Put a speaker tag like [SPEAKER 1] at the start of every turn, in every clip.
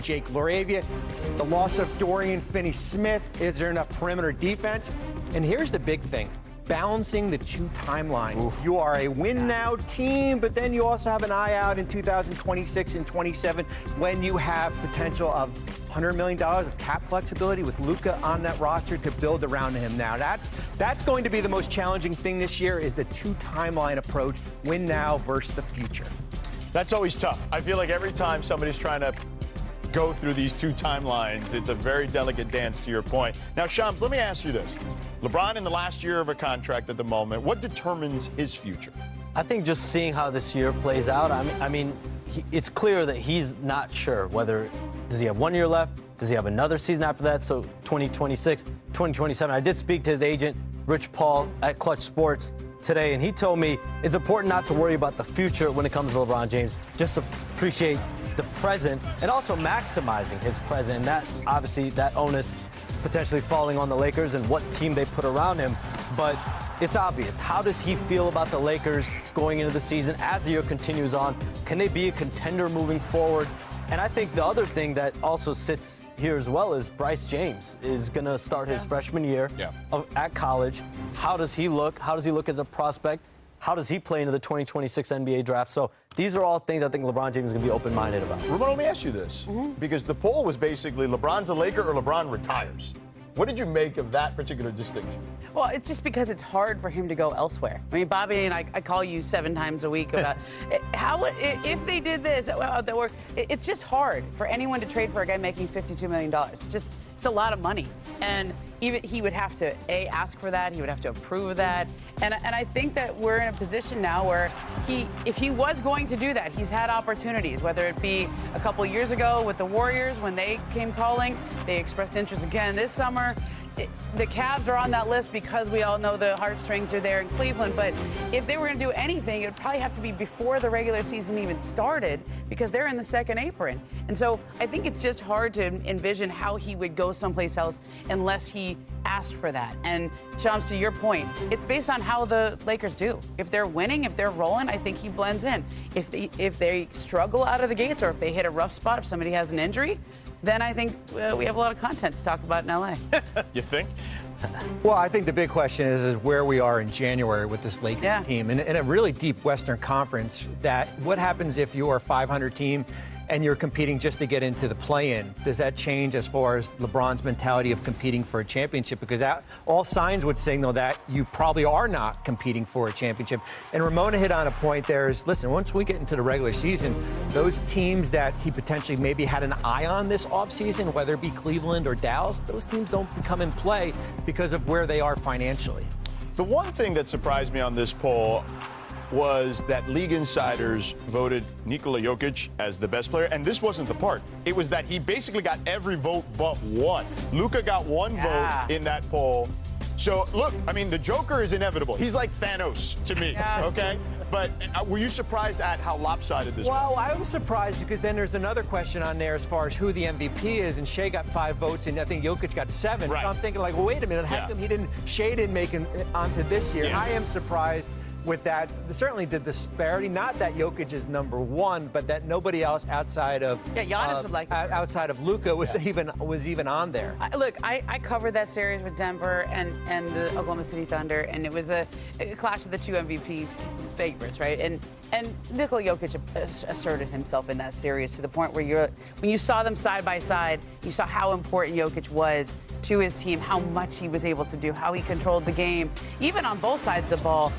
[SPEAKER 1] Jake Laravia, the loss of Dorian Finney-Smith. Is there enough perimeter defense? And here's the big thing. Balancing the two timelines. Oof. You are a win-now team, but then you also have an eye out in 2026 and 27 when you have potential of $100 million of cap flexibility with Luka on that roster to build around him now. That's going to be the most challenging thing this year is the two-timeline approach, win now versus the future.
[SPEAKER 2] That's always tough. I feel like every time somebody's trying to go through these two timelines, it's a very delicate dance, to your point. Now, Shams, let me ask you this. LeBron in the last year of a contract at the moment, what determines his future?
[SPEAKER 3] I think just seeing how this year plays out, it's clear that he's not sure whether, does he have 1 year left? Does he have another season after that? So 2026, 2027. I did speak to his agent, Rich Paul, at Clutch Sports today, and he told me it's important not to worry about the future when it comes to LeBron James. Just appreciate the present and also maximizing his present. And that, obviously, that onus potentially falling on the Lakers and what team they put around him. But it's obvious. How does he feel about the Lakers going into the season as the year continues on? Can they be a contender moving forward? And I think the other thing that also sits here as well is Bryce James is going to start his freshman year at college. How does he look? How does he look as a prospect? How does he play into the 2026 NBA draft? So these are all things I think LeBron James is going to be open-minded about.
[SPEAKER 2] Ramon, let me ask you this, because the poll was basically LeBron's a Laker or LeBron retires. What did you make of that particular distinction?
[SPEAKER 4] Well, it's just because it's hard for him to go elsewhere. I mean, Bobby and I call you 7 times a week about if they did this, it's just hard for anyone to trade for a guy making $52 million. It's a lot of money. And even he would have to, ask for that. He would have to approve of that. And I think that we're in a position now where if he was going to do that, he's had opportunities, whether it be a couple years ago with the Warriors when they came calling. They expressed interest again this summer. The Cavs are on that list because we all know the heartstrings are there in Cleveland. But if they were going to do anything, it would probably have to be before the regular season even started because they're in the second apron. And so I think it's just hard to envision how he would go someplace else unless he asked for that. And Shams, to your point, it's based on how the Lakers do. If they're winning, if they're rolling, I think he blends in. If they struggle out of the gates or if they hit a rough spot, if somebody has an injury, then I think we have a lot of content to talk about in L.A.
[SPEAKER 2] You think?
[SPEAKER 1] Well, I think the big question is where we are in January with this Lakers team. In a really deep Western Conference, what happens if you're a 500 team and you're competing just to get into the play-in? Does that change as far as LeBron's mentality of competing for a championship? Because all signs would signal that you probably are not competing for a championship. And Ramona hit on a point there is, listen, once we get into the regular season, those teams that he potentially maybe had an eye on this offseason, whether it be Cleveland or Dallas, those teams don't come in play because of where they are financially.
[SPEAKER 2] The one thing that surprised me on this poll was that league insiders voted Nikola Jokic as the best player, and this wasn't the part. It was that he basically got every vote but one. Luka got one vote in that poll. So, look, I mean, the Joker is inevitable. He's like Thanos to me, okay? But were you surprised at how lopsided this was?
[SPEAKER 1] Well, I was surprised because then there's another question on there as far as who the MVP is, and Shea got 5 votes, and I think Jokic got 7.
[SPEAKER 2] Right.
[SPEAKER 1] So I'm thinking, like, well, wait a minute, how come Shea didn't make it onto this year? I am surprised with that. Certainly the disparity, not that Jokic is number 1, but that nobody else outside of
[SPEAKER 4] Giannis would like
[SPEAKER 1] outside of Luka was even on there.
[SPEAKER 4] I covered that series with Denver and the Oklahoma City Thunder, and it was a clash of the 2 MVP favorites, right? And Nikola Jokic asserted himself in that series to the point where when you saw them side by side, you saw how important Jokic was to his team, how much he was able to do, how he controlled the game, even on both sides of the ball.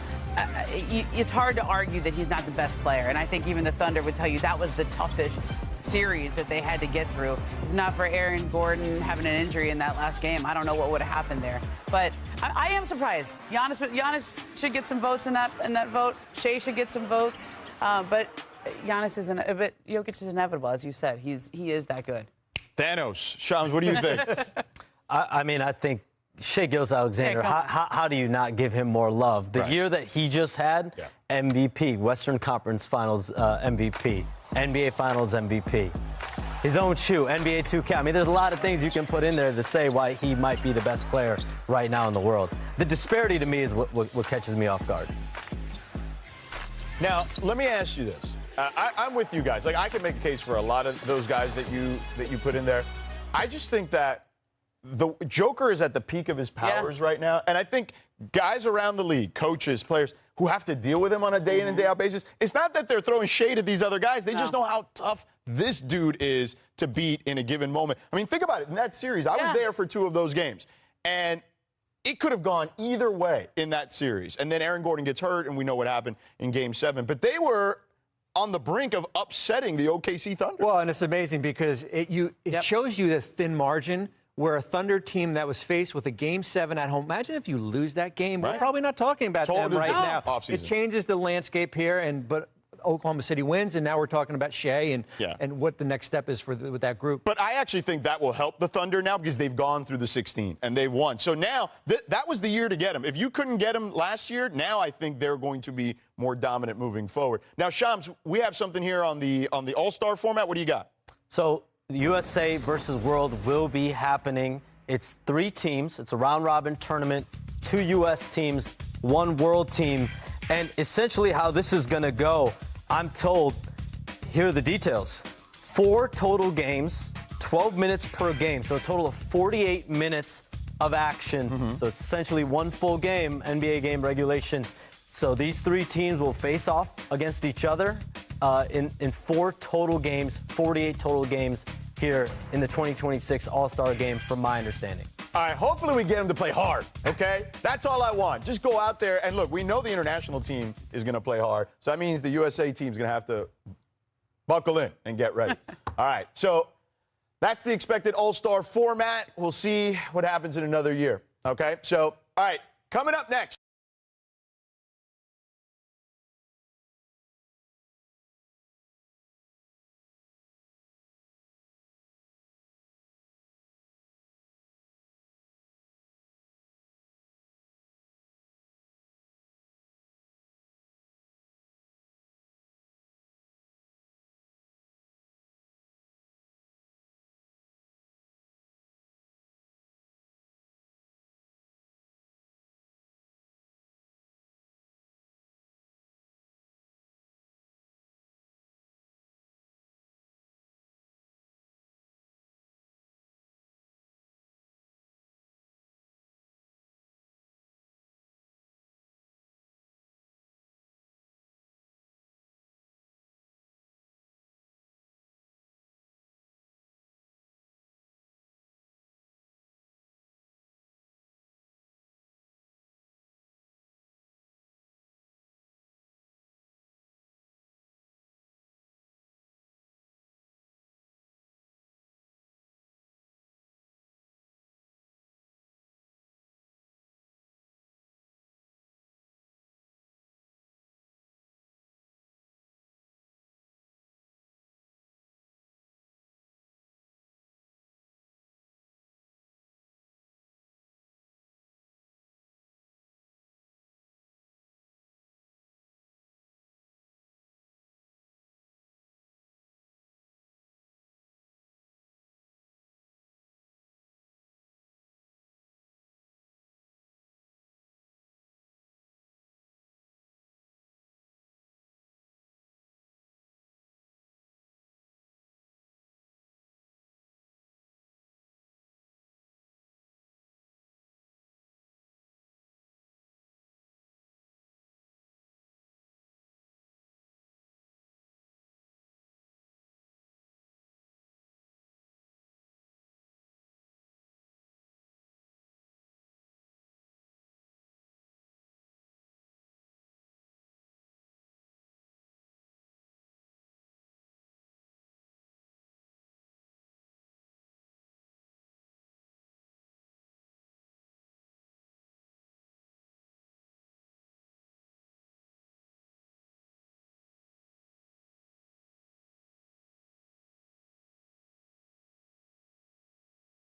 [SPEAKER 4] It's hard to argue that he's not the best player, and I think even the Thunder would tell you that was the toughest series that they had to get through. If not for Aaron Gordon having an injury in that last game, I don't know what would have happened there. But I am surprised. Giannis should get some votes in that vote. Shea should get some votes, but Jokic is inevitable, as you said. He is that good.
[SPEAKER 2] Thanos. Shams, what do you think?
[SPEAKER 3] I think Shea Gilgeous-Alexander, how do you not give him more love? The year that he just had, MVP, Western Conference Finals MVP, NBA Finals MVP. His own shoe, NBA 2K. I mean, there's a lot of things you can put in there to say why he might be the best player right now in the world. The disparity to me is what catches me off guard.
[SPEAKER 2] Now, let me ask you this. I'm with you guys. Like, I can make a case for a lot of those guys that you put in there. I just think that the Joker is at the peak of his powers right now, and I think guys around the league, coaches, players, who have to deal with him on a day in and day out basis, it's not that they're throwing shade at these other guys. They just know how tough this dude is to beat in a given moment. I mean, think about it. In that series, I was there for 2 of those games, and it could have gone either way in that series. And then Aaron Gordon gets hurt, and we know what happened in Game 7. But they were on the brink of upsetting the OKC Thunder.
[SPEAKER 1] Well, and it's amazing because it shows you the thin margin where a Thunder team that was faced with a Game 7 at home. Imagine if you lose that game. We're probably not talking about them right now.
[SPEAKER 2] Off-season.
[SPEAKER 1] It changes the landscape here, but Oklahoma City wins, and now we're talking about Shea and what the next step is with that group.
[SPEAKER 2] But I actually think that will help the Thunder now because they've gone through the 16 and they've won. So now that was the year to get them. If you couldn't get them last year, now I think they're going to be more dominant moving forward. Now, Shams, we have something here on the All-Star format. What do you got?
[SPEAKER 3] So the USA versus World will be happening. It's 3 teams. It's a round-robin tournament, 2 U.S. teams, 1 world team. And essentially how this is going to go, I'm told, here are the details. 4 total games, 12 minutes per game, so a total of 48 minutes of action. So it's essentially 1 full game, NBA game regulation. So these 3 teams will face off against each other in 4 total games, 48 total games here in the 2026 All-Star Game, from my understanding.
[SPEAKER 2] All right, hopefully we get them to play hard, okay? That's all I want. Just go out there and look, we know the international team is going to play hard, so that means the USA team is going to have to buckle in and get ready. All right, so that's the expected All-Star format. We'll see what happens in another year, okay? So, all right, coming up next.